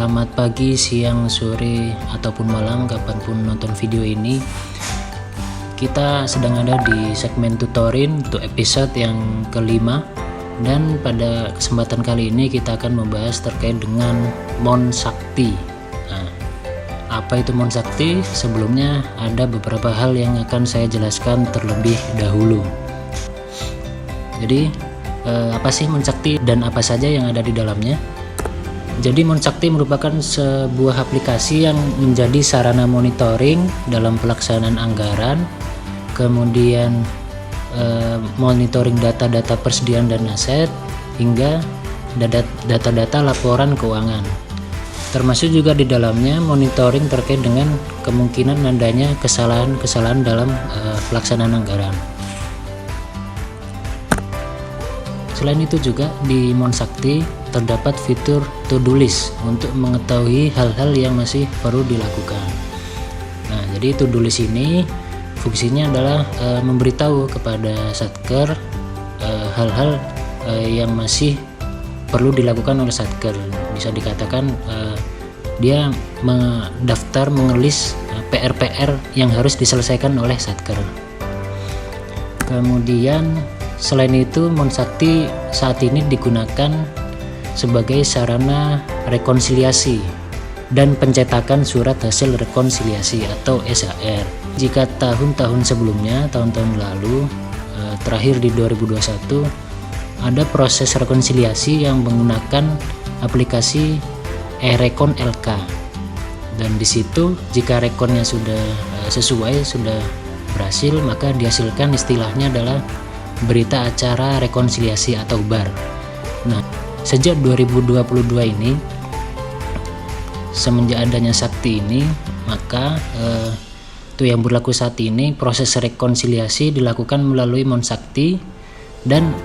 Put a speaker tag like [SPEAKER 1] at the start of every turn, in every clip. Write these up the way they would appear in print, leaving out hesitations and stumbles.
[SPEAKER 1] Selamat pagi, siang, sore, ataupun malam kapanpun nonton video ini. Kita sedang ada di segmen tutorin untuk episode yang kelima. Dan pada kesempatan kali ini kita akan membahas terkait dengan Mon Sakti. Nah, apa itu Mon Sakti? Sebelumnya ada beberapa hal yang akan saya jelaskan terlebih dahulu. Jadi apa sih Mon Sakti dan apa saja yang ada di dalamnya? Jadi Mon Sakti merupakan sebuah aplikasi yang menjadi sarana monitoring dalam pelaksanaan anggaran, kemudian monitoring data-data persediaan dan aset, hingga data-data laporan keuangan. Termasuk juga di dalamnya monitoring terkait dengan kemungkinan adanya kesalahan-kesalahan dalam pelaksanaan anggaran. Selain itu juga di Mon Sakti terdapat fitur to-do list untuk mengetahui hal-hal yang masih perlu dilakukan. Nah, jadi to-do list ini fungsinya adalah memberitahu kepada Satker hal-hal yang masih perlu dilakukan oleh Satker. Bisa dikatakan dia mengelis PR-PR yang harus diselesaikan oleh Satker. Kemudian selain itu Mon Sakti saat ini digunakan sebagai sarana rekonsiliasi dan pencetakan surat hasil rekonsiliasi atau SHR. Jika tahun-tahun sebelumnya, tahun-tahun lalu, terakhir di 2021, ada proses rekonsiliasi yang menggunakan aplikasi e-rekon LK. Dan di situ jika rekonnya sudah sesuai, sudah berhasil, maka dihasilkan istilahnya adalah berita acara rekonsiliasi atau BAR. Nah, sejak 2022 ini, semenjak adanya Sakti ini, maka itu yang berlaku saat ini, proses rekonsiliasi dilakukan melalui Mon Sakti, dan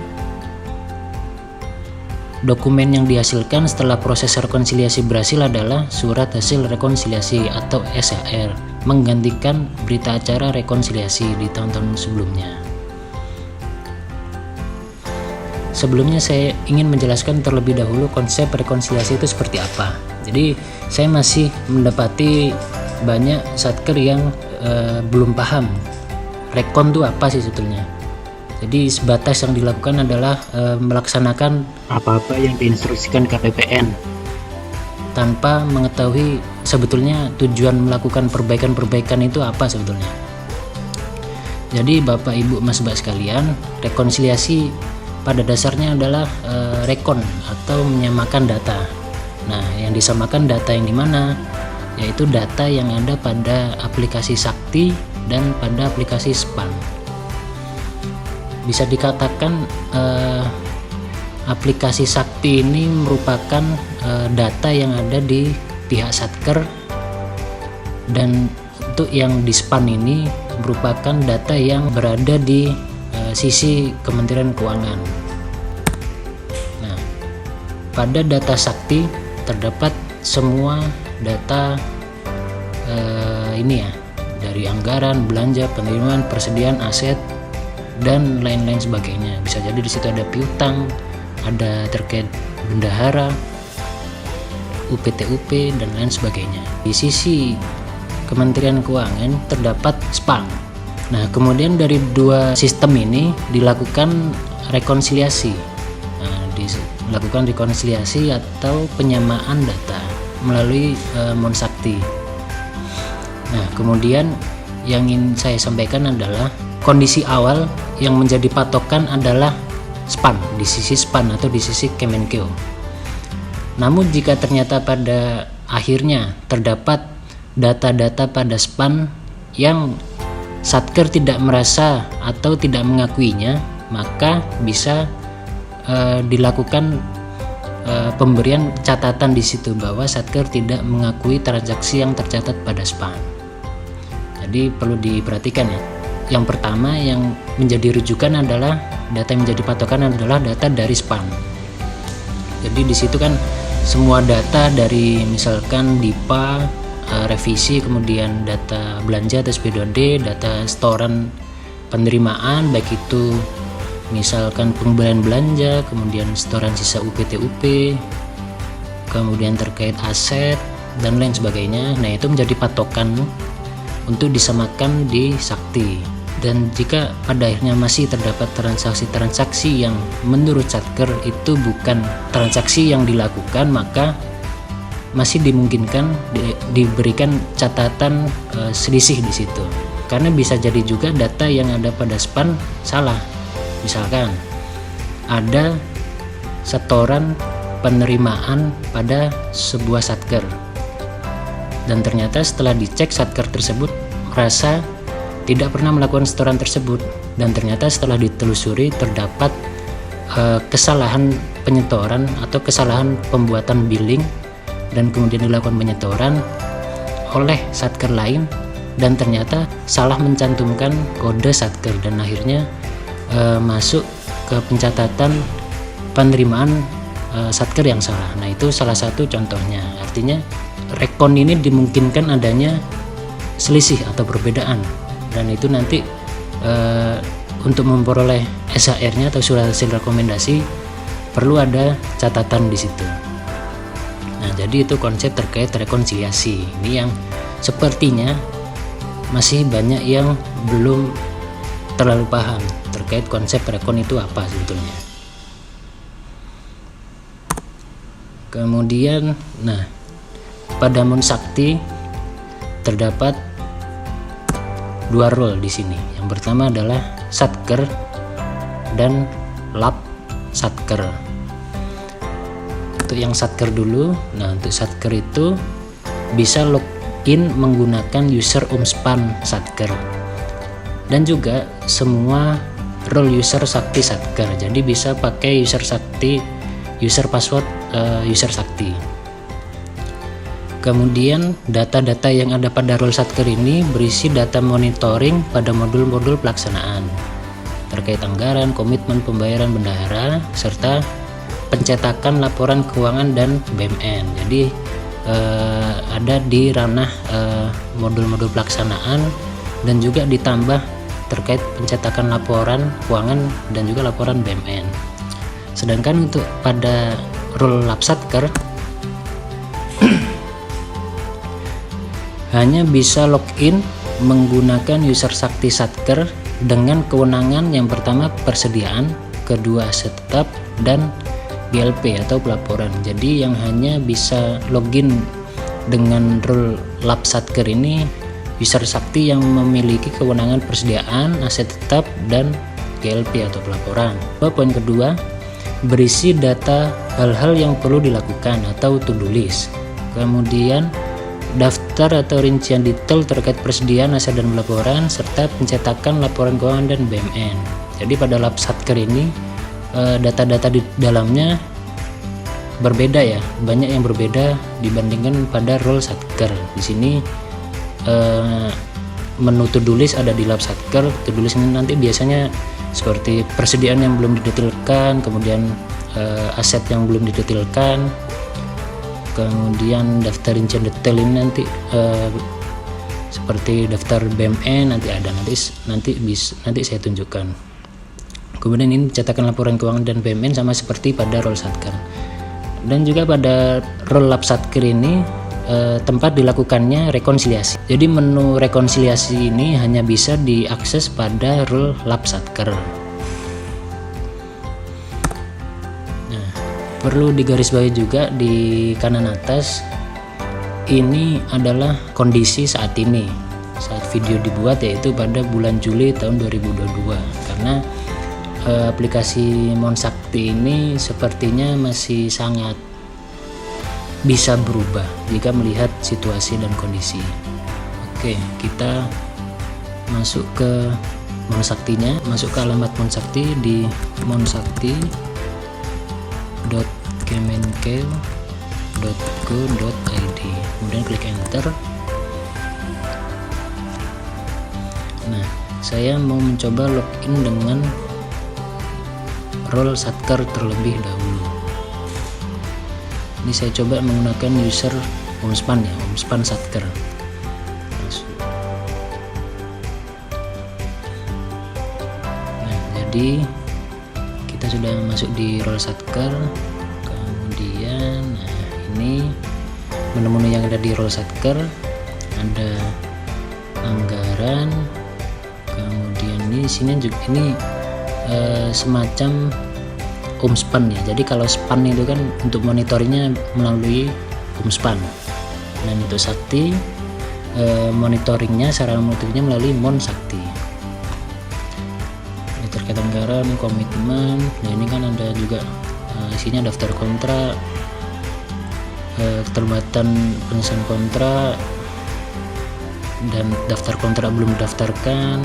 [SPEAKER 1] dokumen yang dihasilkan setelah proses rekonsiliasi berhasil adalah surat hasil rekonsiliasi atau SHR, menggantikan berita acara rekonsiliasi di tahun-tahun sebelumnya. Sebelumnya saya ingin menjelaskan terlebih dahulu konsep rekonsiliasi itu seperti apa. Jadi saya masih mendapati banyak Satker yang belum paham rekon itu apa sih sebetulnya. Jadi sebatas yang dilakukan adalah melaksanakan apa-apa yang diinstruksikan KPPN tanpa mengetahui sebetulnya tujuan melakukan perbaikan-perbaikan itu apa sebetulnya. Jadi Bapak Ibu Mas Mbak sekalian, rekonsiliasi pada dasarnya adalah rekon atau menyamakan data. Nah, yang disamakan data yang dimana? Yaitu data yang ada pada aplikasi Sakti dan pada aplikasi SPAN. Bisa dikatakan aplikasi Sakti ini merupakan data yang ada di pihak Satker, dan untuk yang di SPAN ini merupakan data yang berada di sisi Kementerian Keuangan. Nah, pada data Sakti terdapat semua data ini ya, dari anggaran, belanja, penerimaan, persediaan, aset, dan lain-lain sebagainya. Bisa jadi di situ ada piutang, ada terkait bendahara, UPT-UP, dan lain sebagainya. Di sisi Kementerian Keuangan terdapat SPAN. Nah, kemudian dari dua sistem ini dilakukan rekonsiliasi. Nah, dilakukan rekonsiliasi atau penyamaan data melalui Mon Sakti. Nah, kemudian yang ingin saya sampaikan adalah kondisi awal yang menjadi patokan adalah SPAN, di sisi SPAN atau di sisi Kemenkeu. Namun jika ternyata pada akhirnya terdapat data-data pada SPAN yang Satker tidak merasa atau tidak mengakuinya, maka bisa dilakukan pemberian catatan di situ bahwa Satker tidak mengakui transaksi yang tercatat pada SPAN. Jadi perlu diperhatikan ya. Yang pertama yang menjadi rujukan adalah data yang menjadi patokan adalah data dari SPAN. Jadi di situ kan semua data dari misalkan DIPA, revisi, kemudian data belanja atau SPDD, data setoran penerimaan, baik itu misalkan pengembalian belanja, kemudian setoran sisa UPT-UP, kemudian terkait aset dan lain sebagainya. Nah, itu menjadi patokan untuk disamakan di Sakti. Dan jika pada akhirnya masih terdapat transaksi-transaksi yang menurut Satker itu bukan transaksi yang dilakukan, maka masih dimungkinkan diberikan catatan selisih di situ. Karena bisa jadi juga data yang ada pada SPAN salah. Misalkan ada setoran penerimaan pada sebuah Satker, dan ternyata setelah dicek Satker tersebut merasa tidak pernah melakukan setoran tersebut, dan ternyata setelah ditelusuri terdapat kesalahan penyetoran atau kesalahan pembuatan billing, dan kemudian dilakukan penyetoran oleh Satker lain, dan ternyata salah mencantumkan kode Satker, dan akhirnya masuk ke pencatatan penerimaan Satker yang salah. Nah, itu salah satu contohnya. Artinya rekon ini dimungkinkan adanya selisih atau perbedaan, dan itu nanti untuk memperoleh SHR-nya atau surat hasil rekomendasi perlu ada catatan di situ. Nah, jadi itu konsep terkait rekonsiliasi. Ini yang sepertinya masih banyak yang belum terlalu paham terkait konsep rekon itu apa sebetulnya. Kemudian, nah, pada Mun Sakti terdapat dua role di sini. Yang pertama adalah Satker dan Lab Satker. Untuk yang Satker dulu. Nah, untuk Satker itu bisa login menggunakan user Umspan Satker, dan juga semua role user Sakti Satker. Jadi bisa pakai user Sakti, user password user Sakti. Kemudian data-data yang ada pada role Satker ini berisi data monitoring pada modul-modul pelaksanaan terkait anggaran, komitmen pembayaran bendahara, serta pencetakan laporan keuangan dan BMN. Jadi ada di ranah modul-modul pelaksanaan, dan juga ditambah terkait pencetakan laporan keuangan dan juga laporan BMN. Sedangkan untuk pada role Lab Satker hanya bisa login menggunakan user Sakti Satker dengan kewenangan yang pertama persediaan, kedua aset tetap, dan GLP atau pelaporan. Jadi yang hanya bisa login dengan role Lab Satker ini user Sakti yang memiliki kewenangan persediaan, aset tetap, dan GLP atau pelaporan. Poin kedua, berisi data hal-hal yang perlu dilakukan atau to-do list. Kemudian daftar atau rincian detail terkait persediaan, aset, dan pelaporan, serta pencetakan laporan keuangan dan BMN. Jadi pada Lab Satker ini data-data di dalamnya berbeda ya, banyak yang berbeda dibandingkan pada role Satker. Di sini menu to-do list ada di Lab Satker. To-do list ini nanti biasanya seperti persediaan yang belum didetailkan, kemudian aset yang belum didetailkan, kemudian daftar rincian detail ini nanti seperti daftar BMN nanti ada, nanti saya tunjukkan. Kemudian ini cetakan laporan keuangan dan BMN sama seperti pada role Satker. Dan juga pada role Lab Satker ini tempat dilakukannya rekonsiliasi. Jadi menu rekonsiliasi ini hanya bisa diakses pada role Lab Satker. Nah, perlu digarisbawahi juga di kanan atas, ini adalah kondisi saat ini, saat video dibuat, yaitu pada bulan Juli tahun 2022. Karena aplikasi Mun Sakti ini sepertinya masih sangat bisa berubah jika melihat situasi dan kondisi. Oke, kita masuk ke Mun Saktinya, masuk ke alamat Mun Sakti di munsakti.kemenkel.go.id, kemudian klik enter. Nah, saya mau mencoba login dengan role Satker terlebih dahulu. Ini saya coba menggunakan user Umspan ya, Umspan Satker. Nah, jadi kita sudah masuk di role Satker. Kemudian, nah ini menu-menu yang ada di role Satker, ada anggaran, kemudian di sini juga ini semacam umspan ya. Jadi kalau span itu kan untuk monitoringnya melalui umspan, dan untuk sakti monitoringnya, sarana monitoringnya melalui mon sakti. Ini terkait anggaran, komitmen. Nah ini kan ada juga isinya daftar kontrak, keterlibatan penyelesaian kontrak, dan daftar kontrak belum didaftarkan.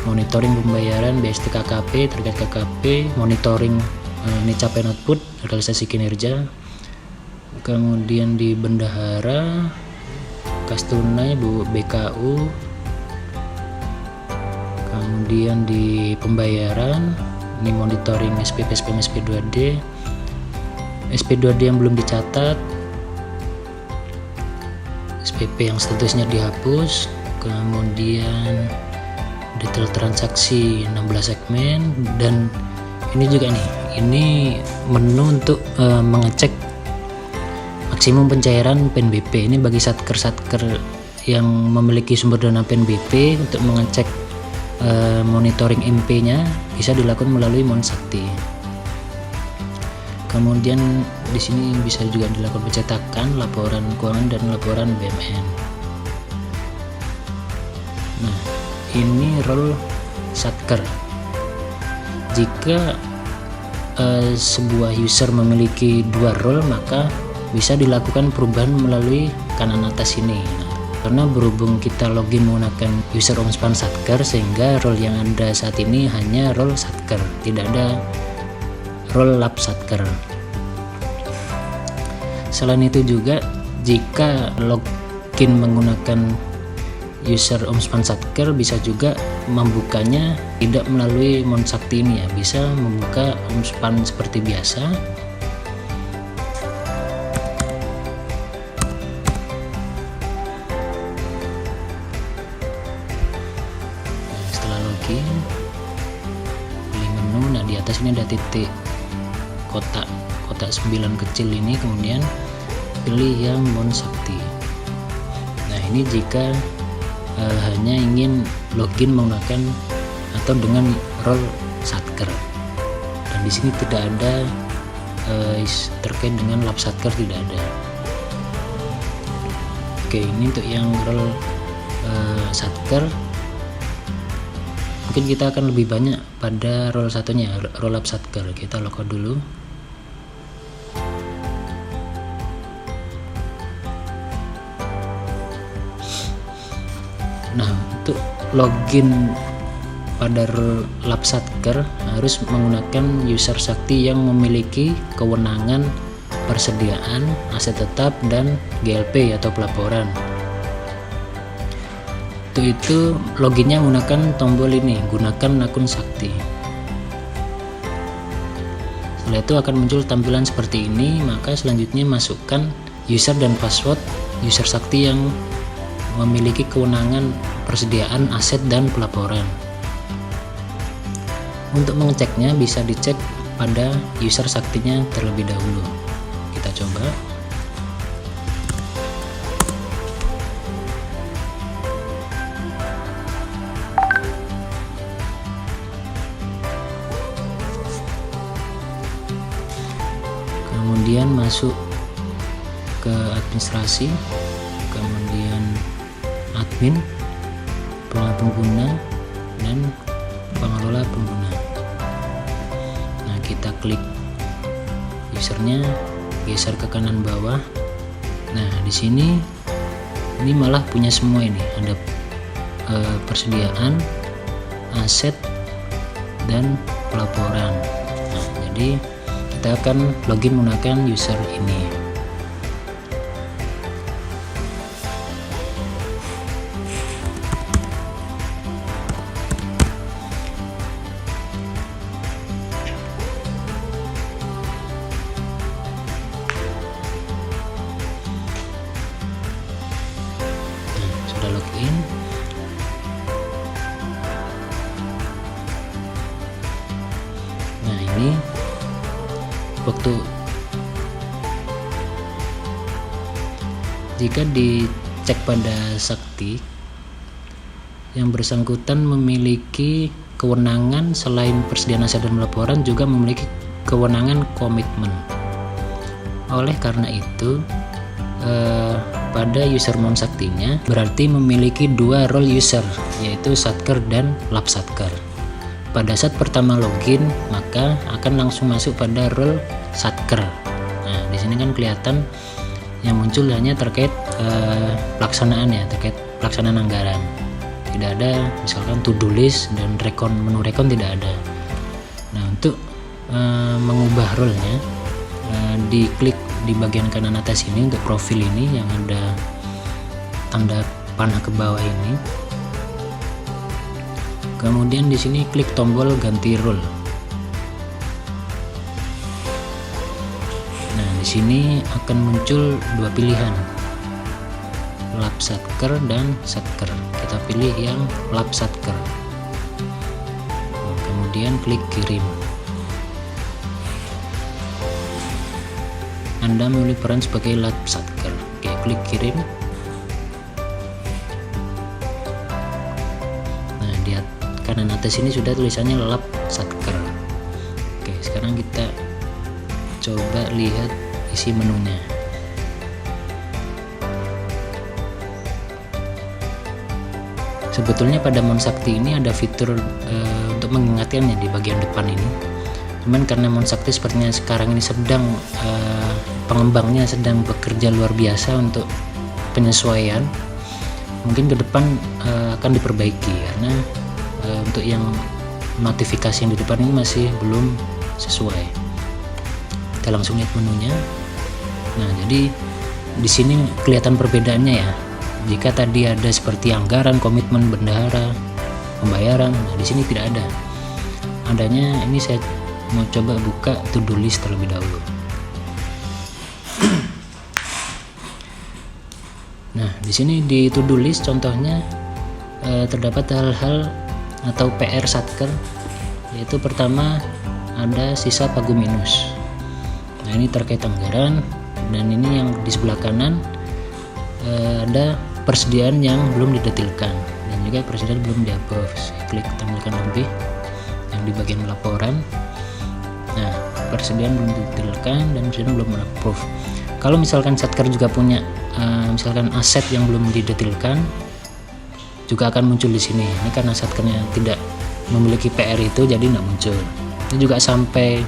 [SPEAKER 1] Monitoring pembayaran BST KKP, terkait KKP, monitoring ini capaian output, realisasi kinerja. Kemudian di bendahara, kas tunai, BKU. Kemudian di pembayaran, ini monitoring SPP, SPM, SP2D. SP2D yang belum dicatat, SPP yang statusnya dihapus. Kemudian detail transaksi 16 segmen, dan ini juga nih, ini menu untuk mengecek maksimum pencairan PNBP. Ini bagi satker yang memiliki sumber dana PNBP, untuk mengecek monitoring MP-nya bisa dilakukan melalui Mon Sakti. Kemudian di sini bisa juga dilakukan pencetakan laporan keuangan dan laporan BMN. Nah, ini role Satker. Jika sebuah user memiliki dua role, maka bisa dilakukan perubahan melalui kanan atas ini. Nah, karena berhubung kita login menggunakan user umspan Satker, sehingga role yang ada saat ini hanya role Satker, tidak ada role lab Satker. Selain itu juga, jika login menggunakan user umspan Satker, bisa juga membukanya tidak melalui Mon Sakti ini ya, bisa membuka umspan seperti biasa. Nah, setelah login, pilih menu. Nah di atas ini ada titik kotak 9 kecil ini, kemudian pilih yang Mon Sakti. Nah ini jika hanya ingin login menggunakan atau dengan role Satker, dan di sini tidak ada terkait dengan lab Satker, tidak ada. Oke, ini untuk yang role Satker. Mungkin kita akan lebih banyak pada role satunya, role lab Satker. Kita logout dulu. Nah, untuk login pada lab Satker harus menggunakan user sakti yang memiliki kewenangan persediaan aset tetap dan GLP atau pelaporan. Untuk itu loginnya menggunakan tombol ini, gunakan akun sakti. Setelah itu akan muncul tampilan seperti ini. Maka selanjutnya masukkan user dan password user sakti yang memiliki kewenangan persediaan aset dan pelaporan. Untuk mengeceknya bisa dicek pada user saktinya terlebih dahulu. Kita coba. Kemudian masuk ke administrasi, kemudian admin, pengelola pengguna, dan pengelola pengguna. Nah, kita klik usernya, geser ke kanan bawah. Nah, di sini ini malah punya semua ini, ada persediaan, aset, dan pelaporan. Nah, jadi kita akan login menggunakan user ini. Login. waktu jika dicek pada sakti, yang bersangkutan memiliki kewenangan selain persediaan aset dan laporan juga memiliki kewenangan komitmen. Oleh karena itu pada user non saktinya berarti memiliki dua role user, yaitu Satker dan Lab Satker. Pada saat pertama login maka akan langsung masuk pada role Satker. Nah di sini kan kelihatan yang muncul hanya terkait pelaksanaan ya, terkait pelaksanaan anggaran. Tidak ada misalkan to do list dan menu rekon tidak ada. Nah untuk mengubah role-nya diklik di bagian kanan atas ini untuk profil ini yang ada tanda panah ke bawah ini. Kemudian di sini klik tombol ganti role. Nah di sini akan muncul dua pilihan, Lab Satker dan Satker. Kita pilih yang Lab Satker. Kemudian klik kirim. Anda memilih peran sebagai Lab Satker. Oke, klik kirim. Nah di kanan atas ini sudah tulisannya Lab Satker. Oke, sekarang kita coba lihat isi menunya. Sebetulnya pada Monsakti ini ada fitur untuk mengingatkannya di bagian depan ini. Cuman karena Monsakti sepertinya sekarang ini sedang pengembangnya sedang bekerja luar biasa untuk penyesuaian, mungkin ke depan akan diperbaiki karena untuk yang notifikasi yang di depan ini masih belum sesuai. Kita langsung lihat menunya. Nah jadi di sini kelihatan perbedaannya ya. Jika tadi ada seperti anggaran, komitmen, bendahara, pembayaran, nah di sini tidak ada. Adanya ini saya mau coba buka to do list terlebih dahulu. Nah di sini di to do list contohnya terdapat hal-hal atau PR Satker, yaitu pertama ada sisa pagu minus. Nah ini terkait anggaran, dan ini yang di sebelah kanan ada persediaan yang belum didetilkan dan juga persediaan belum di-approve. Saya klik tambahkan lebih yang di bagian laporan. Nah persediaan belum didetilkan dan persediaan belum di-approve. Kalau misalkan Satker juga punya misalkan aset yang belum didetilkan, juga akan muncul di sini. Ini karena Satkernya tidak memiliki PR itu, jadi tidak muncul. Ini juga sampai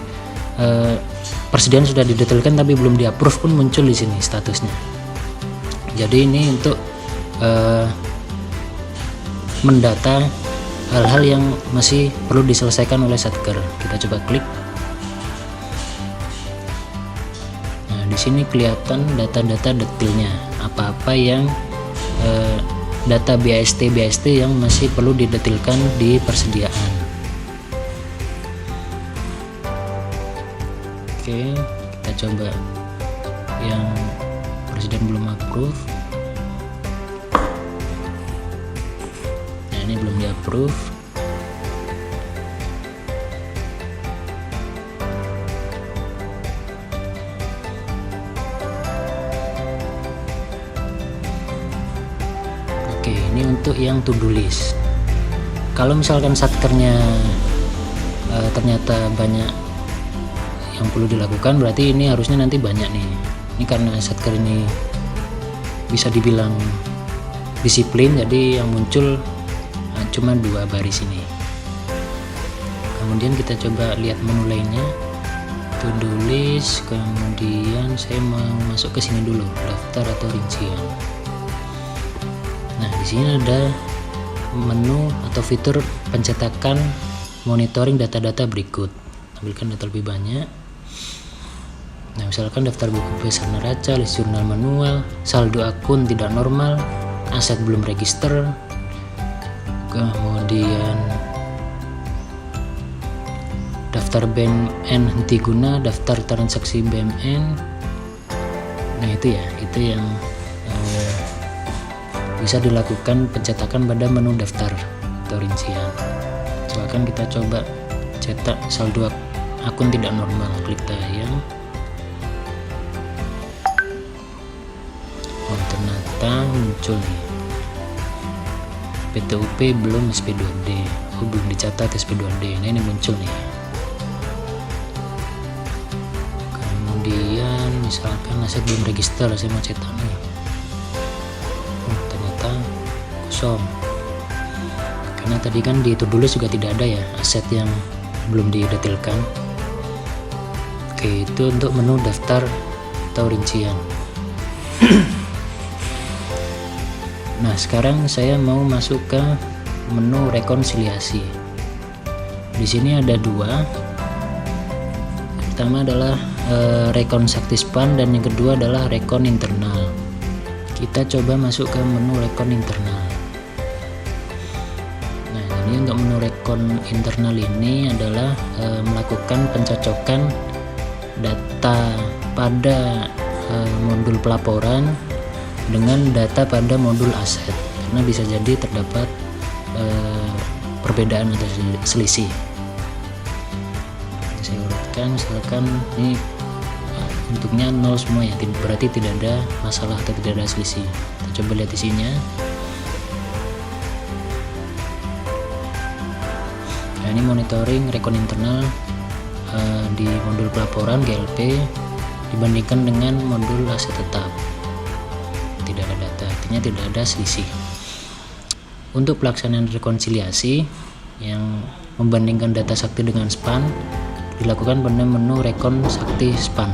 [SPEAKER 1] persediaan sudah didetilkan tapi belum di-approve pun muncul di sini statusnya. Jadi ini untuk mendata hal-hal yang masih perlu diselesaikan oleh Satker. Kita coba klik. Nah di sini kelihatan data-data detailnya, apa-apa yang data BAST yang masih perlu didetilkan di persediaan. Oke, kita coba yang persediaan belum approve. Nah ini belum di approve. Oke, ini untuk yang to do list. Kalau misalkan Satkernya ternyata banyak yang perlu dilakukan, berarti ini harusnya nanti banyak nih. Ini karena Satker ini bisa dibilang disiplin, jadi yang muncul cuma 2 baris ini. Kemudian kita coba lihat menu lainnya, to do list. Kemudian saya mau masuk ke sini dulu, daftar atau rincian. Nah di sini ada menu atau fitur pencetakan monitoring data-data berikut. Tampilkan data lebih banyak. Nah misalkan daftar buku besar neraca, list jurnal manual, saldo akun tidak normal, aset belum register, kemudian daftar BMN henti guna, daftar transaksi BMN. Nah itu ya, itu yang bisa dilakukan pencetakan pada menu daftar atau rincian. Misalkan kita coba cetak saldo akun tidak normal, klik tayang. ternyata muncul nih PTUP belum SP2D, belum dicatat SP2D. Nah ini muncul nih. Kemudian misalkan aset belum register, saya mau cetak nih, ternyata kosong, karena tadi kan di to-do list juga tidak ada ya aset yang belum didetilkan. Oke, itu untuk menu daftar atau rincian. Nah sekarang saya mau masuk ke menu rekonsiliasi. Di sini ada dua. Pertama adalah rekon sakti span dan yang kedua adalah rekon internal. Kita coba masuk ke menu rekon internal. Nah ini untuk menu rekon internal ini adalah melakukan pencocokan data pada modul pelaporan dengan data pada modul aset, karena bisa jadi terdapat perbedaan atau selisih. Saya urutkan, misalkan ini bentuknya 0 semua ya, berarti tidak ada masalah atau tidak ada selisih. Kita coba lihat isinya. Nah ini monitoring rekon internal di modul pelaporan GLP dibandingkan dengan modul aset tetap. Tidak ada data, artinya tidak ada selisih. Untuk pelaksanaan rekonsiliasi yang membandingkan data sakti dengan span dilakukan pada menu rekon sakti span.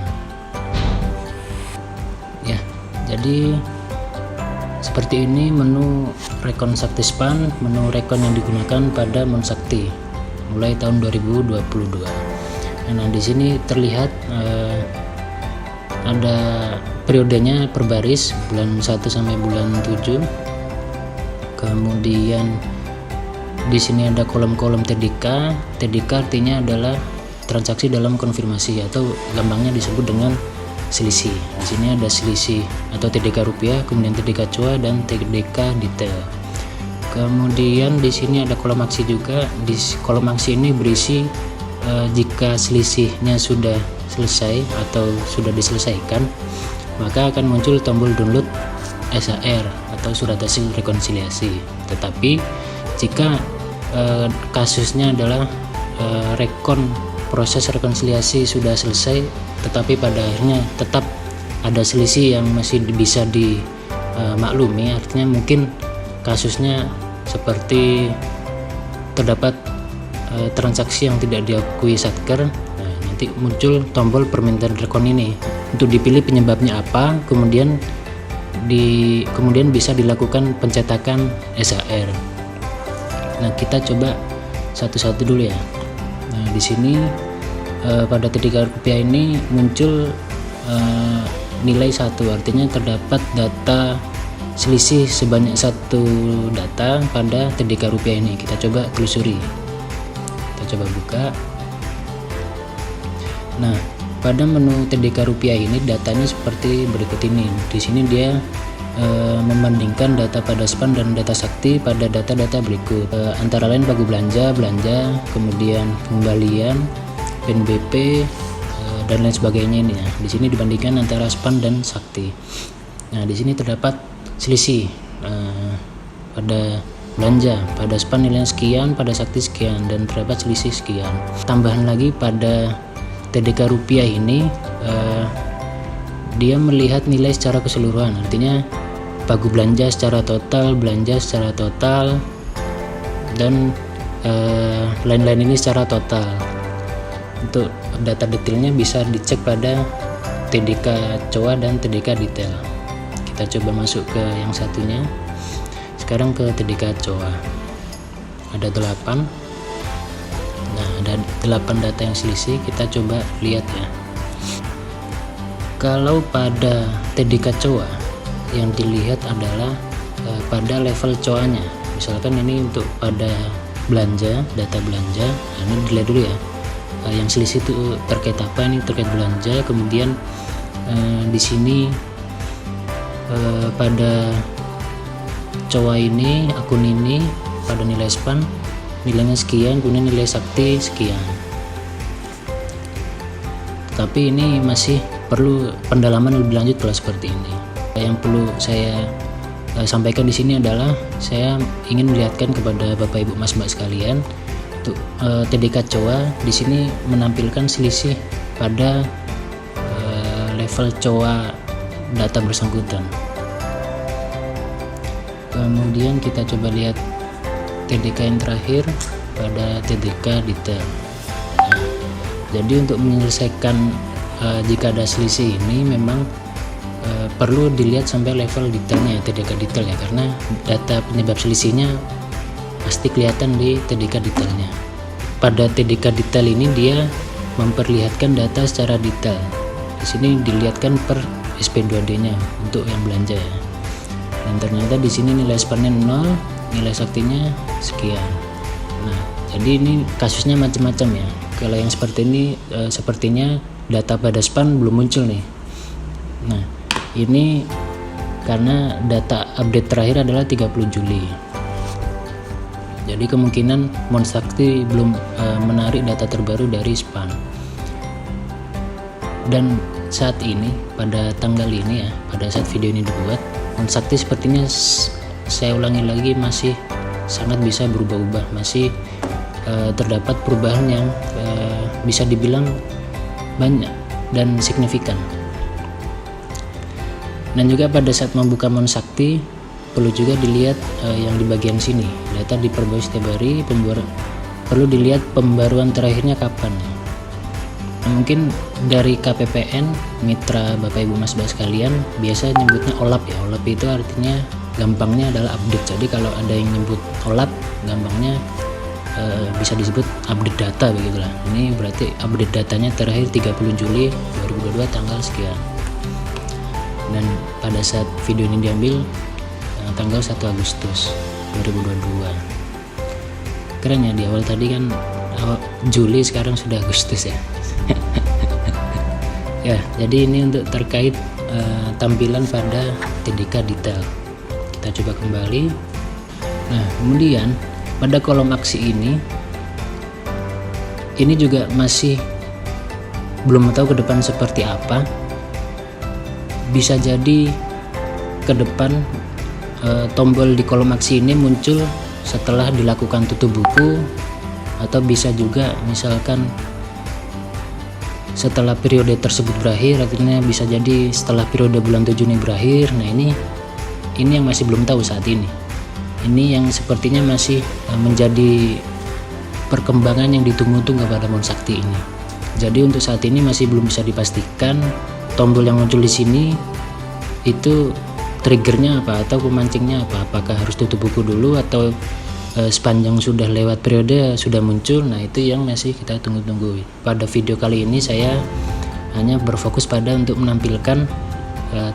[SPEAKER 1] Ya, jadi seperti ini menu rekon sakti span, menu rekon yang digunakan pada Monsakti mulai tahun 2022. Nah, di sini terlihat ada periodenya per baris, bulan 1 sampai bulan 7. Kemudian di sini ada kolom-kolom TDK. TDK artinya adalah transaksi dalam konfirmasi atau gampangnya disebut dengan selisih. Di sini ada selisih atau TDK rupiah, kemudian TDK COA dan TDK detail. Kemudian di sini ada kolom aksi juga. Di kolom aksi ini berisi jika selisihnya sudah selesai atau sudah diselesaikan, maka akan muncul tombol download SAR atau surat hasil rekonsiliasi. Tetapi jika kasusnya adalah proses rekonsiliasi sudah selesai, tetapi pada akhirnya tetap ada selisih yang masih bisa dimaklumi, artinya mungkin kasusnya seperti terdapat transaksi yang tidak diakui Satker. Nah, nanti muncul tombol permintaan rekon ini untuk dipilih penyebabnya apa, kemudian bisa dilakukan pencetakan SAR. Nah, kita coba satu-satu dulu ya. Nah, di sini pada TDK rupiah ini muncul nilai 1, artinya terdapat data selisih sebanyak 1 data pada TDK rupiah ini. Kita coba telusuri. Kita coba buka. Nah, pada menu TDK rupiah ini datanya seperti berikut ini. Di sini dia membandingkan data pada span dan data sakti pada data-data berikut, antara lain pagu belanja, kemudian pembalian, PNBP, dan lain sebagainya ini ya. Di sini dibandingkan antara span dan sakti. Nah, di sini terdapat selisih pada belanja, pada span nilainya sekian, pada sakti sekian, dan terdapat selisih sekian. Tambahan lagi pada TDK rupiah ini dia melihat nilai secara keseluruhan, artinya pagu belanja secara total, belanja secara total, dan lain-lain ini secara total. Untuk data detailnya bisa dicek pada TDK COA dan TDK detail. Kita coba masuk ke yang satunya. Sekarang ke TDK COA. Ada 8. Nah, ada 8 data yang selisih. Kita coba lihat ya. Kalau pada TDK COA yang dilihat adalah pada level COA-nya. Misalkan ini untuk pada belanja, data belanja. Nah, ini dilihat dulu ya. Yang selisih itu terkait apa? Ini terkait belanja. Kemudian di sini pada COA ini, akun ini pada nilai span nilainya sekian, kemudian nilai sakti sekian. Tapi ini masih perlu pendalaman lebih lanjut kalau seperti ini. Yang perlu saya sampaikan di sini adalah saya ingin melihatkan kepada Bapak Ibu Mas Mbak sekalian, untuk TDK COA di sini menampilkan selisih pada level COA data bersangkutan. Kemudian kita coba lihat TDK yang terakhir pada TDK detail. Nah, jadi untuk menyelesaikan jika ada selisih ini memang perlu dilihat sampai level detailnya, TDK detail ya, karena data penyebab selisihnya pasti kelihatan di TDK detailnya. Pada TDK detail ini dia memperlihatkan data secara detail. Di sini dilihatkan per SP2D-nya untuk yang belanja ya. Dan ternyata di sini nilai spannya 0, nilai saktinya sekian. Nah, jadi ini kasusnya macam-macam ya. Kalau yang seperti ini sepertinya data pada span belum muncul nih. Nah, ini karena data update terakhir adalah 30 Juli. Jadi kemungkinan Monsakti belum menarik data terbaru dari span. Dan saat ini pada tanggal ini ya, pada saat video ini dibuat, Monsakti sepertinya saya ulangi lagi masih sangat bisa berubah-ubah, masih terdapat perubahan yang bisa dibilang banyak dan signifikan. Dan juga pada saat membuka Monsakti perlu juga dilihat yang di bagian sini, data diperbarui setiap hari, perlu dilihat pembaruan terakhirnya kapan. Nah, mungkin dari KPPN, mitra Bapak Ibu Mas Mbak sekalian, biasa nyebutnya OLAP ya. OLAP itu artinya gampangnya adalah update. Jadi kalau ada yang nyebut OLAP, gampangnya bisa disebut update data begitulah. Ini berarti update datanya terakhir 30 Juli 2022 tanggal sekian. Dan pada saat video ini diambil tanggal 1 Agustus 2022. Keren ya, di awal tadi kan awal Juli, sekarang sudah Agustus ya. Ya, jadi ini untuk terkait tampilan pada TDK detail. Kita coba kembali. Nah, kemudian pada kolom aksi ini juga masih belum tahu ke depan seperti apa. Bisa jadi ke depan tombol di kolom aksi ini muncul setelah dilakukan tutup buku, atau bisa juga misalkan setelah periode tersebut berakhir, artinya bisa jadi setelah periode bulan 7 ini berakhir. Nah, ini yang masih belum tahu saat ini. Ini yang sepertinya masih menjadi perkembangan yang ditunggu-tunggu pada Monsakti ini. Jadi untuk saat ini masih belum bisa dipastikan tombol yang muncul di sini itu triggernya apa atau pemancingnya apa, apakah harus tutup buku dulu atau sepanjang sudah lewat periode sudah muncul. Nah, itu yang masih kita tunggu-tunggu. Pada video kali ini saya hanya berfokus pada untuk menampilkan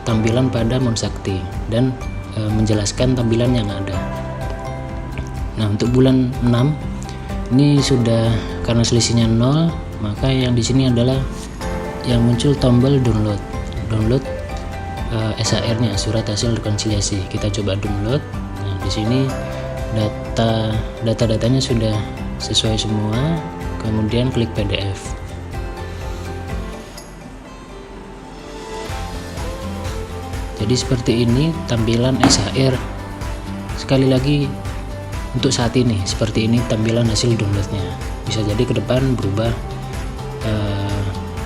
[SPEAKER 1] tampilan pada Monsakti dan menjelaskan tampilan yang ada. Nah, untuk bulan 6 ini sudah, karena selisihnya 0, maka yang di sini adalah yang muncul tombol download SHR-nya, surat hasil rekonsiliasi. Kita coba download. Nah, di sini data-datanya sudah sesuai semua. Kemudian klik PDF. Jadi seperti ini tampilan SHR. Sekali lagi untuk saat ini seperti ini tampilan hasil downloadnya. Bisa jadi ke depan berubah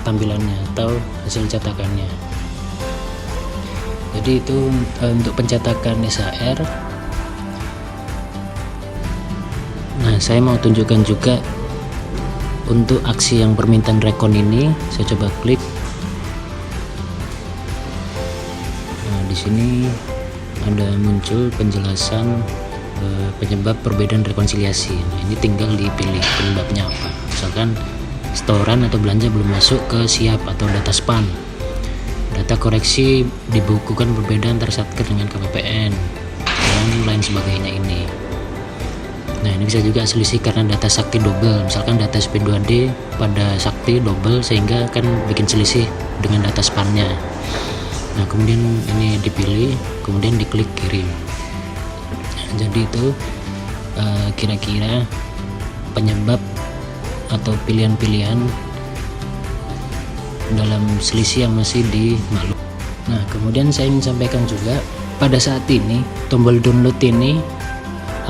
[SPEAKER 1] tampilannya atau hasil cetakannya. Jadi itu untuk pencetakan SHR. Nah, saya mau tunjukkan juga untuk aksi yang permintaan rekon ini. Saya coba klik. Nah, di sini ada muncul penjelasan penyebab perbedaan rekonsiliasi. Nah, ini tinggal dipilih penyebabnya apa. Misalkan setoran atau belanja belum masuk ke siap atau data span. Data koreksi dibukukan berbeda antara Satker dengan KPPN dan lain sebagainya ini. Nah, ini bisa juga selisih karena data sakti double. Misalkan data SP2D pada sakti double sehingga kan bikin selisih dengan data spannya. Nah, kemudian ini dipilih, kemudian diklik kirim. Nah, jadi itu kira-kira penyebab atau pilihan-pilihan dalam selisih yang masih dimaklum. Nah, kemudian saya ingin sampaikan juga pada saat ini tombol download ini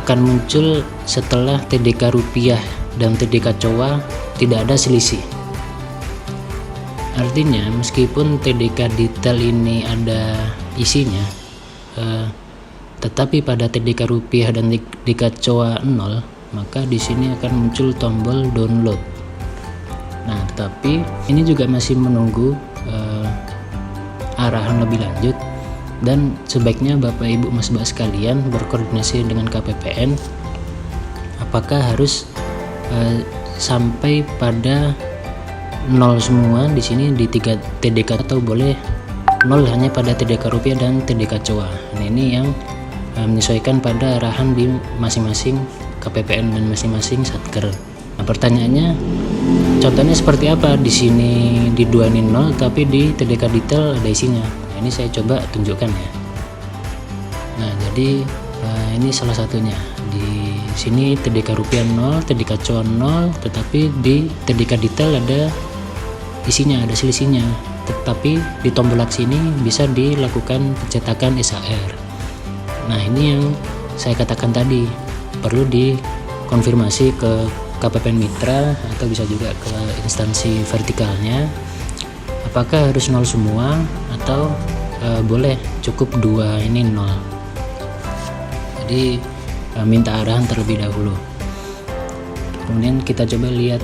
[SPEAKER 1] akan muncul setelah TDK rupiah dan TDK COA tidak ada selisih. Artinya meskipun TDK detail ini ada isinya, tetapi pada TDK rupiah dan TDK COA 0, maka di sini akan muncul tombol download. Nah, tetapi ini juga masih menunggu arahan lebih lanjut, dan sebaiknya Bapak Ibu Mas Mbak sekalian berkoordinasi dengan KPPN apakah harus sampai pada 0 semua di sini di 3 TDK atau boleh 0 hanya pada TDK rupiah dan TDK COA. Nah, ini yang menyesuaikan pada arahan di masing-masing KPPN dan masing-masing satker. Nah, pertanyaannya, contohnya seperti apa? Di sini di 2 ini 0, tapi di TDK detail ada isinya. Nah, ini saya coba tunjukkan ya. Nah, jadi ini salah satunya. Di sini TDK rupiah 0, TDK COA 0, tetapi di TDK detail ada isinya, ada selisihnya. Tetapi di tombol aksi ini bisa dilakukan pencetakan SHR. Nah, ini yang saya katakan tadi, perlu dikonfirmasi ke KPPN Mitra atau bisa juga ke instansi vertikalnya, apakah harus 0 semua atau boleh cukup 2 ini 0. Jadi minta arahan terlebih dahulu. Kemudian kita coba lihat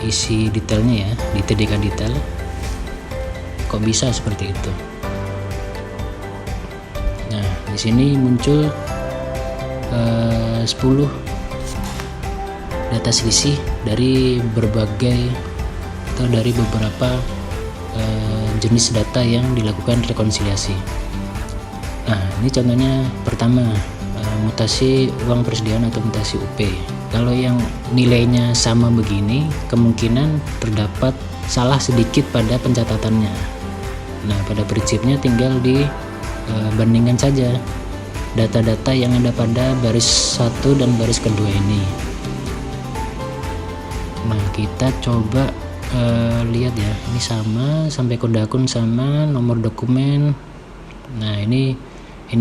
[SPEAKER 1] isi detailnya ya di TDK detail. Kok bisa seperti itu? Nah, di sini muncul 10 data selisih dari berbagai atau dari beberapa jenis data yang dilakukan rekonsiliasi. Nah, ini contohnya pertama, mutasi uang persediaan atau mutasi UP. Kalau yang nilainya sama begini, kemungkinan terdapat salah sedikit pada pencatatannya. Nah, pada prinsipnya tinggal dibandingkan saja data-data yang ada pada baris 1 dan baris kedua ini. Nah, kita coba lihat ya, ini sama, sampai kode akun sama, nomor dokumen. Nah, ini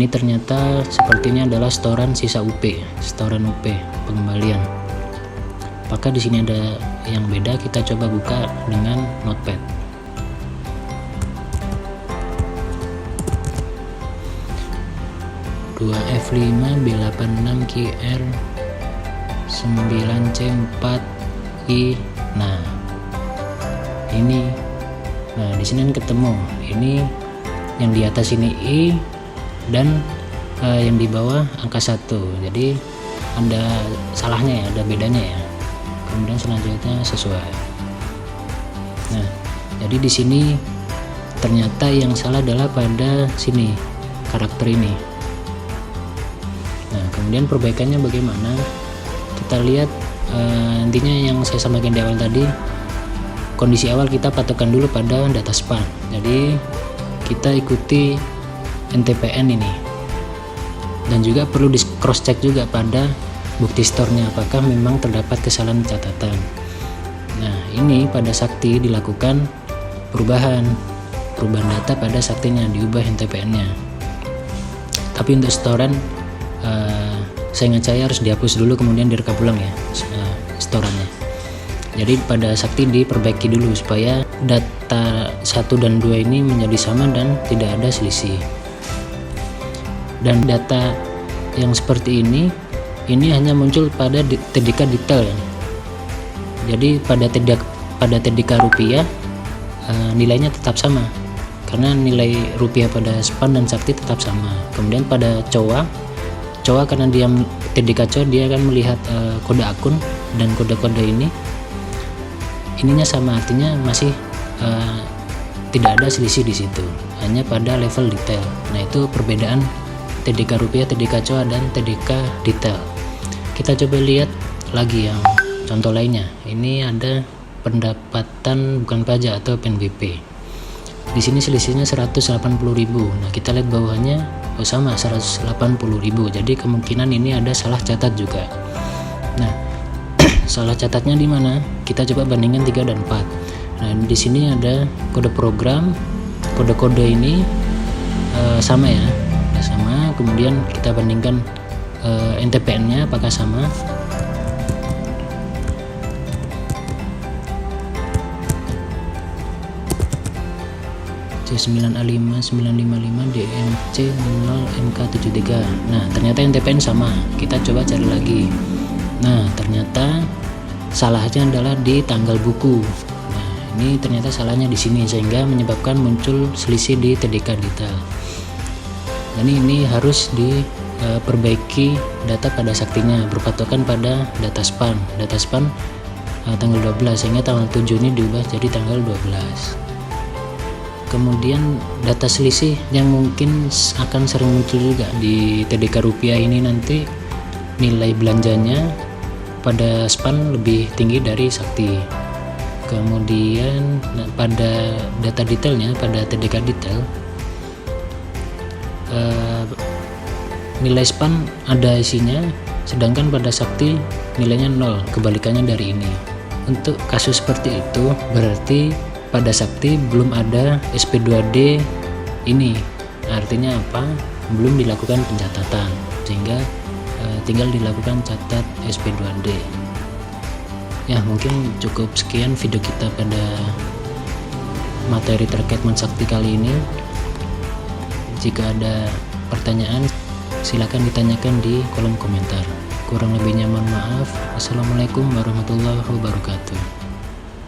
[SPEAKER 1] ternyata sepertinya adalah setoran sisa UP, setoran UP pengembalian. Apakah di sini ada yang beda? Kita coba buka dengan Notepad. F5 B86 QR 9C4 I. Nah, ini, di sini kan ketemu. Ini yang di atas ini I dan yang di bawah angka 1. Jadi ada salahnya ya, ada bedanya ya. Kemudian selanjutnya sesuai. Nah, jadi di sini ternyata yang salah adalah pada sini, karakter ini. Nah, kemudian perbaikannya bagaimana? Kita lihat intinya yang saya sampaikan di awal tadi, kondisi awal kita patokan dulu pada data span. Jadi kita ikuti NTPN ini, dan juga perlu di cross check juga pada bukti store-nya apakah memang terdapat kesalahan catatan. Nah, ini pada sakti dilakukan perubahan data pada saktinya, diubah NTPN-nya. Tapi untuk storan seingat saya harus dihapus dulu kemudian direkap ulang ya storannya. Jadi pada sakti diperbaiki dulu supaya data 1 dan 2 ini menjadi sama dan tidak ada selisih. Dan data yang seperti ini hanya muncul pada TDK detail ya. Jadi pada TDK rupiah nilainya tetap sama karena nilai rupiah pada span dan sakti tetap sama. Kemudian pada COA karena dia TDK COA dia akan melihat kode akun dan kode-kode ininya sama, artinya masih tidak ada selisih di situ, hanya pada level detail. Nah, itu perbedaan TDK rupiah, TDK COA dan TDK detail. Kita coba lihat lagi yang contoh lainnya. Ini ada pendapatan bukan pajak atau PNBP. Di sini selisihnya 180.000. Nah, kita lihat bawahnya sama 180.000. Jadi kemungkinan ini ada salah catat juga. Nah, salah catatnya di mana? Kita coba bandingkan 3 dan 4. Nah, di sini ada kode program, kode-kode ini sama ya, sama. sama, kemudian kita bandingkan NTPN-nya apakah sama. C9A5 955 DNC 0 MK73. Nah, ternyata NTPN sama. Kita coba cari lagi. Nah, ternyata salahnya adalah di tanggal buku. Nah, ini ternyata salahnya di sini sehingga menyebabkan muncul selisih di TDK detail. Dan ini harus diperbaiki data pada saktinya berpatokan pada data span. Data span tanggal 12 sehingga tanggal 7 ini diubah jadi tanggal 12. Kemudian data selisih yang mungkin akan sering muncul juga di TDK rupiah ini nanti nilai belanjanya pada span lebih tinggi dari sakti. Kemudian pada data detailnya, pada TDK detail nilai span ada isinya, sedangkan pada sakti nilainya 0, kebalikannya dari ini. Untuk kasus seperti itu berarti pada sakti belum ada SP2D ini, artinya apa? Belum dilakukan pencatatan, sehingga tinggal dilakukan catat SP2D. Ya, mungkin cukup sekian video kita pada materi terkait mensakti kali ini. Jika ada pertanyaan silakan ditanyakan di kolom komentar. Kurang lebihnya mohon maaf. Assalamualaikum warahmatullahi wabarakatuh.